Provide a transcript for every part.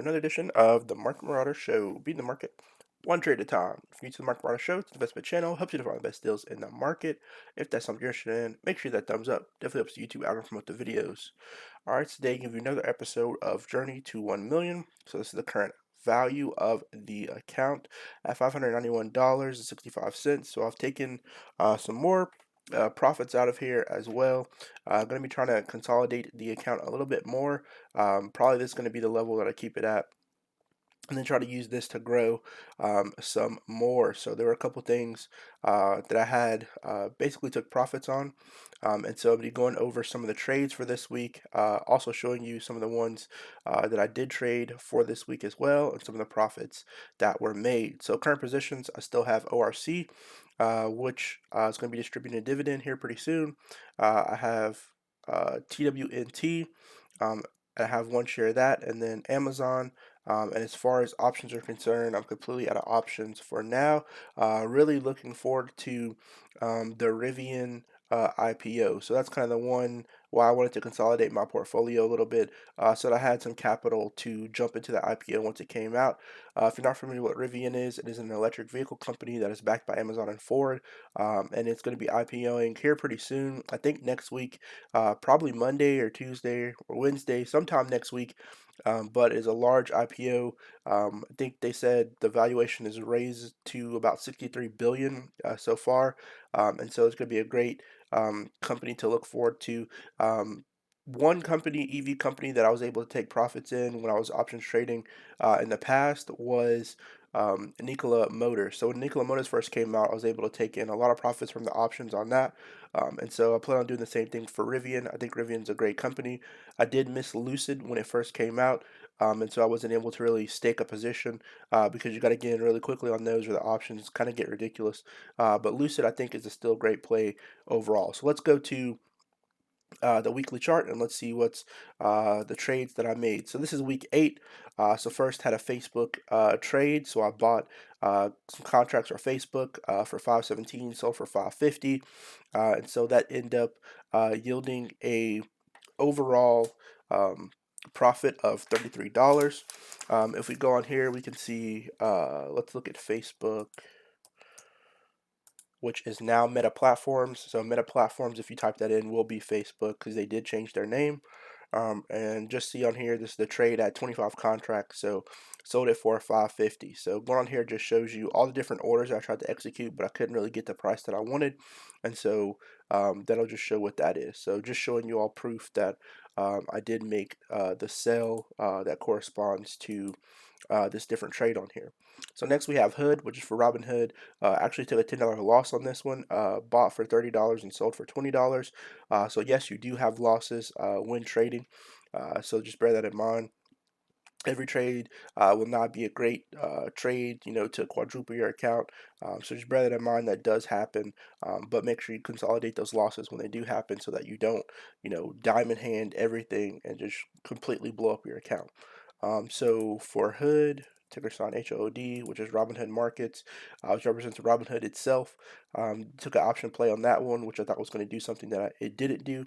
another edition of the Market Marauder Show, beating the market one trade at a time. If you're new to the Market Marauder Show, it's an investment channel, helps you to find the best deals in the market. If that's something you're interested in, make sure that thumbs up. Definitely helps YouTube out and promote the videos. All right, today I give you another episode of Journey to 1 Million. So this is the current value of the account at $591.65. So I've taken some more profits out of here as well. Going to be trying to consolidate the account a little bit more. Probably this is going to be the level that I keep it at, and then try to use this to grow some more. So there were a couple things that I had basically took profits on, and so I'll be going over some of the trades for this week, also showing you some of the ones that I did trade for this week as well, and some of the profits that were made. So current positions, I still have ORC, which is going to be distributing a dividend here pretty soon. I have TWNT. I have one share of that, and then Amazon. And as far as options are concerned, I'm completely out of options for now. Really looking forward to the Rivian IPO. So that's kind of the one why I wanted to consolidate my portfolio a little bit, so that I had some capital to jump into the IPO once it came out. If you're not familiar with what Rivian is, it is an electric vehicle company that is backed by Amazon and Ford, and it's going to be IPOing here pretty soon. I think next week, probably Monday or Tuesday or Wednesday, sometime next week, but is a large IPO. I think they said the valuation is raised to about 63 billion so far, and so it's going to be a great company to look forward to. One company, EV company, that I was able to take profits in when I was options trading in the past was Nikola Motors. So when Nikola Motors first came out, I was able to take in a lot of profits from the options on that. And so I plan on doing the same thing for Rivian. I think Rivian's a great company. I did miss Lucid when it first came out, and so I wasn't able to really stake a position because you got to get in really quickly on those, or the options kind of get ridiculous. But Lucid, I think, is a still great play overall. So let's go to the weekly chart, and let's see what's the trades that I made. So this is week 8. So first had a Facebook trade. So I bought some contracts for Facebook for 517, sold for 550, and so that ended up yielding a overall profit of $33. If we go on here, we can see, let's look at Facebook, which is now Meta Platforms. So Meta Platforms, if you type that in, will be Facebook because they did change their name. And just see on here, this is the trade at 25 contracts. So sold it for 550. So going on here just shows you all the different orders I tried to execute, but I couldn't really get the price that I wanted. And so that'll just show what that is. So just showing you all proof that I did make the sell that corresponds to this different trade on here. So next we have Hood, which is for Robinhood. Actually took a $10 loss on this one. Bought for $30 and sold for $20. So yes, you do have losses when trading. So just bear that in mind. Every trade will not be a great trade, to quadruple your account. So just bear that in mind. That does happen, but make sure you consolidate those losses when they do happen, so that you don't, diamond hand everything and just completely blow up your account. So for Hood, ticker sign HOD, which is Robinhood Markets, which represents Robinhood itself. Took an option play on that one, which I thought was going to do something that it didn't do.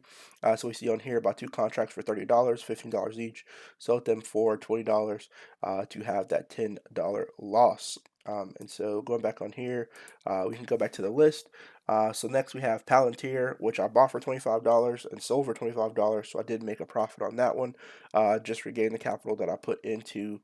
So we see on here about 2 contracts for $30, $15 each. Sold them for $20 to have that $10 loss. And so going back on here, we can go back to the list. So next we have Talenteer, which I bought for $25 and sold for $25. So I did make a profit on that one, just regain the capital that I put into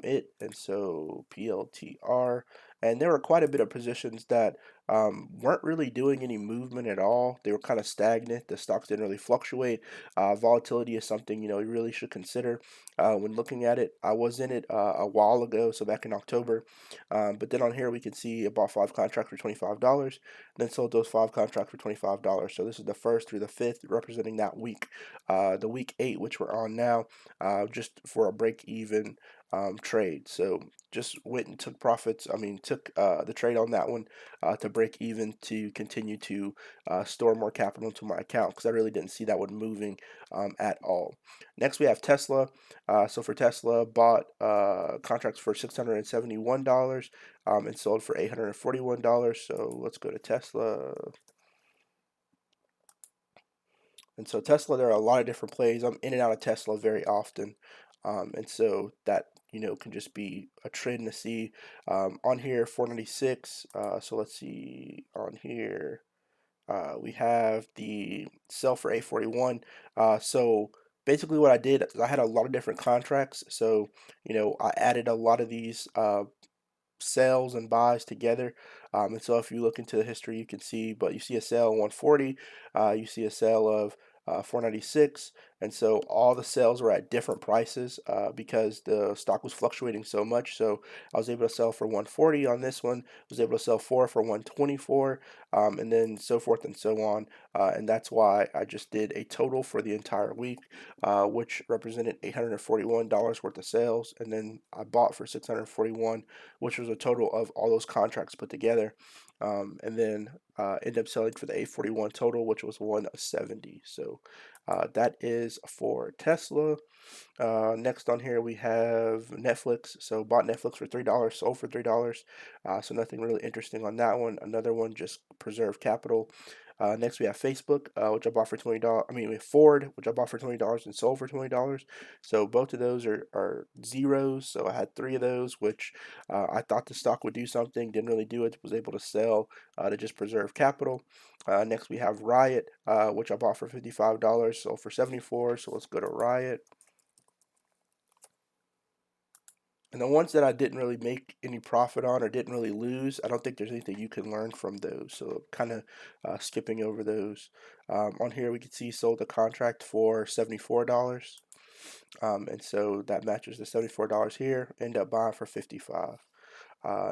it. And so PLTR. And there were quite a bit of positions that weren't really doing any movement at all. They were kind of stagnant. The stocks didn't really fluctuate. Volatility is something you really should consider when looking at it. I was in it a while ago, so back in October. But then on here we can see I bought 5 contracts for $25, then sold those 5 contracts for $25. So this is the first through the fifth, representing that week. The week 8, which we're on now, just for a break even trade. So just went and took profits. I mean, took the trade on that one to break even, to continue to store more capital into my account, because I really didn't see that one moving at all. Next, we have Tesla. So for Tesla, bought contracts for $671 and sold for $841. So let's go to Tesla. And so Tesla, there are a lot of different plays. I'm in and out of Tesla very often. And so that can just be a trend to see. On here, 496. So let's see on here. We have the sell for 841. So basically what I did is I had a lot of different contracts. So, I added a lot of these sells and buys together. And so if you look into the history, you can see, but you see a sale of 140, you see a sale of 496, and so all the sales were at different prices because the stock was fluctuating so much. So I was able to sell for 140 on this one, was able to sell four for 124, and then so forth and so on. And that's why I just did a total for the entire week, which represented $841 worth of sales, and then I bought for 641, which was a total of all those contracts put together. And then ended up selling for the 841 total, which was 170. So that is for Tesla. Next on here we have Netflix. So bought Netflix for $3, sold for $3. So nothing really interesting on that one. Another one, just preserve capital. Next we have Facebook, which I bought for $20. I mean, we have Ford, which I bought for $20 and sold for $20. So both of those are zeros. So I had three of those, which I thought the stock would do something, didn't really do it. Was able to sell to just preserve capital. Next we have Riot, which I bought for $55, sold for 74. So let's go to Riot. And the ones that I didn't really make any profit on or didn't really lose, I don't think there's anything you can learn from those. So kind of skipping over those. On here we can see sold a contract for $74. And so that matches the $74 here. End up buying for 55.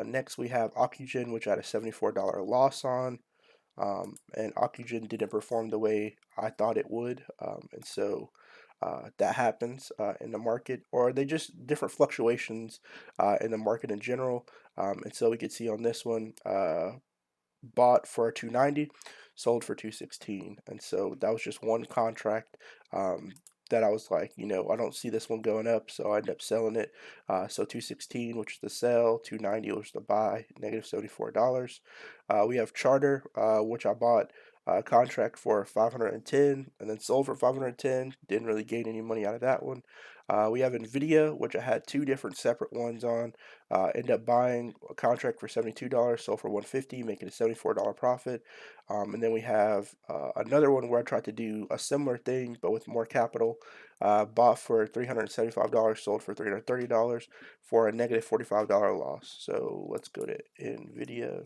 Next we have Ocugen, which I had a $74 loss on. And Ocugen didn't perform the way I thought it would, and so that happens in the market, or they just different fluctuations in the market in general. And so we could see on this one, bought for 290, sold for 216, and so that was just one contract. That I was like, I don't see this one going up, so I ended up selling it. So 216, which is the sell, 290, which is the buy, negative $74. We have Charter, which I bought a contract for 510 and then sold for 510. Didn't really gain any money out of that one. We have Nvidia, which I had two different separate ones on. End up buying a contract for $72, sold for 150, making a $74 profit. And then we have another one where I tried to do a similar thing but with more capital. Bought for $375, sold for $330 for a negative $45 loss. So let's go to Nvidia.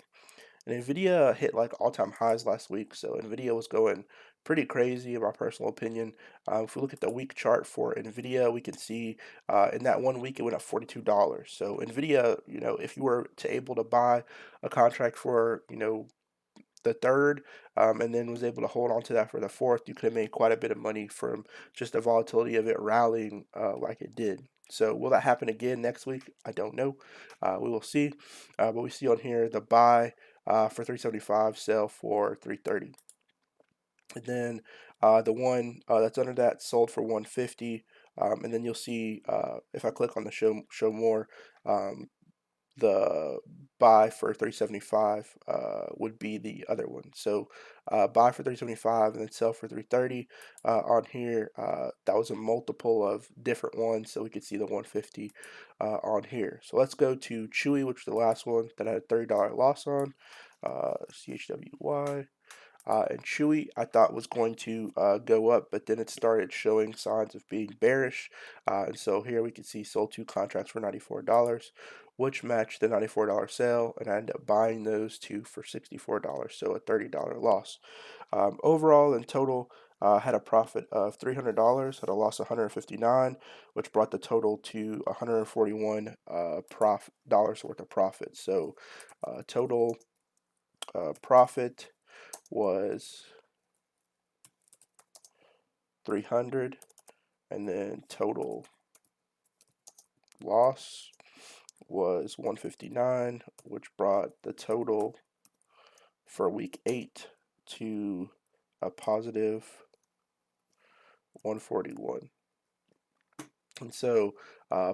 And Nvidia hit like all-time highs last week, so Nvidia was going pretty crazy in my personal opinion. If we look at the week chart for Nvidia, we can see in that one week it went up $42. So Nvidia, if you were to able to buy a contract for the third, and then was able to hold on to that for the fourth, you could have made quite a bit of money from just the volatility of it rallying like it did. So will that happen again next week? I don't know. We will see. But we see on here the buy for 375, sell for 330. And then the one that's under that sold for 150. And then you'll see if I click on the show more, um, the buy for 375 would be the other one. So buy for 375 and then sell for 330 on here. That was a multiple of different ones, so we could see the 150 on here. So let's go to Chewy, which was the last one that I had a $30 loss on. CHWY. And Chewy, I thought was going to go up, but then it started showing signs of being bearish. And so here we can see sold two contracts for $94, which matched the $94 sale, and I ended up buying those two for $64, so a $30 loss. Overall, in total, had a profit of $300, had a loss of $159, which brought the total to $141 dollars worth of profit. So total profit was 300, and then total loss was 159, which brought the total for week 8 to a positive 141. And so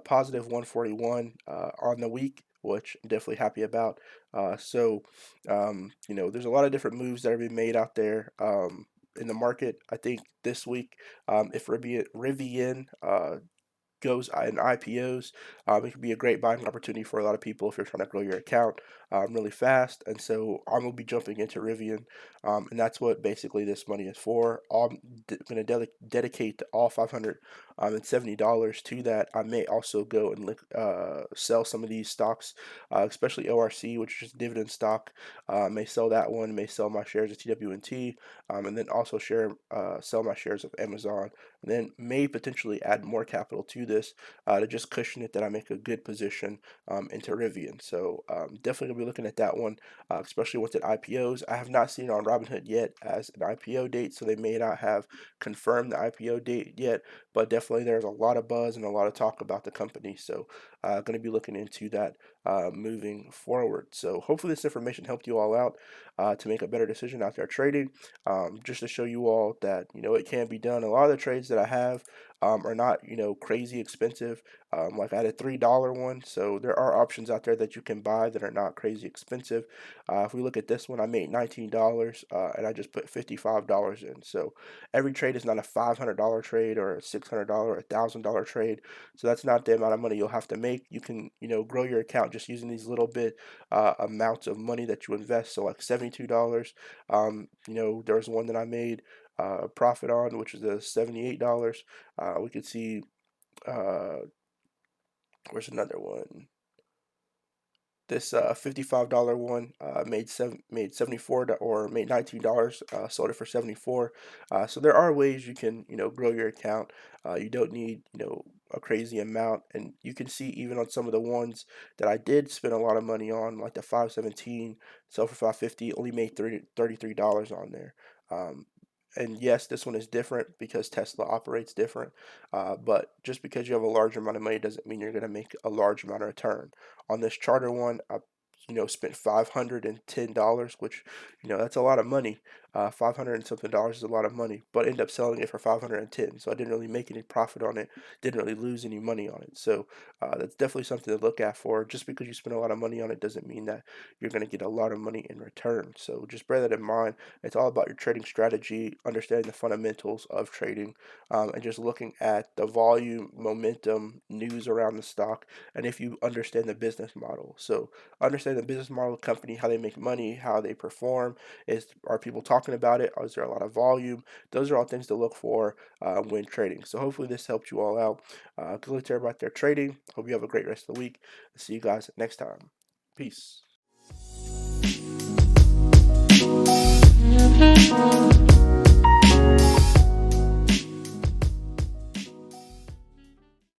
positive 141 on the week, which I'm definitely happy about. There's a lot of different moves that are being made out there in the market. I think this week, if Rivian goes in IPOs. It can be a great buying opportunity for a lot of people if you're trying to grow your account really fast. And so I'm gonna be jumping into Rivian, and that's what basically this money is for. I'm gonna dedicate all $570 to that. I may also go and sell some of these stocks, especially ORC, which is dividend stock. May sell that one. May sell my shares of TWNT, and then also sell my shares of Amazon, and then may potentially add more capital to this to just cushion it that I make a good position into Rivian. So definitely gonna be looking at that one, especially once it IPOs. I have not seen it on Robinhood yet as an IPO date, so they may not have confirmed the IPO date yet, but definitely there's a lot of buzz and a lot of talk about the company. So going to be looking into that moving forward. So hopefully this information helped you all out to make a better decision out there trading. Just to show you all that it can be done. A lot of the trades that I have are not crazy expensive. Like I had a $3 one, so there are options out there that you can buy that are not crazy expensive. If we look at this one, I made $19 and I just put $55 in. So every trade is not a $500 trade or a $600 or $1,000 trade. So that's not the amount of money you'll have to make. You can grow your account just using these little bit amounts of money that you invest. So like $72. There's one that I made a profit on, which is a $78. We could see uh, where's another one? This $55 one made 74 or made $19. Sold it for 74. So there are ways you can grow your account. You don't need a crazy amount, and you can see even on some of the ones that I did spend a lot of money on, like the 517, sell for 550, only made $33 on there. Um, and yes, this one is different because Tesla operates different. But just because you have a large amount of money doesn't mean you're going to make a large amount of return. On this charter one, I spent $510, which that's a lot of money. 500 and something dollars is a lot of money, but ended up selling it for 510. So I didn't really make any profit on it, didn't really lose any money on it. So that's definitely something to look at for. Just because you spend a lot of money on it doesn't mean that you're going to get a lot of money in return. So just bear that in mind. It's all about your trading strategy, understanding the fundamentals of trading, and just looking at the volume, momentum, news around the stock, and if you understand the business model. So understand the business model of the company, how they make money, how they perform. Are people talking about it? Is there a lot of volume? Those are all things to look for when trading. So hopefully this helped you all out. Good luck to everybody out there trading. Hope you have a great rest of the week. See you guys next time. Peace.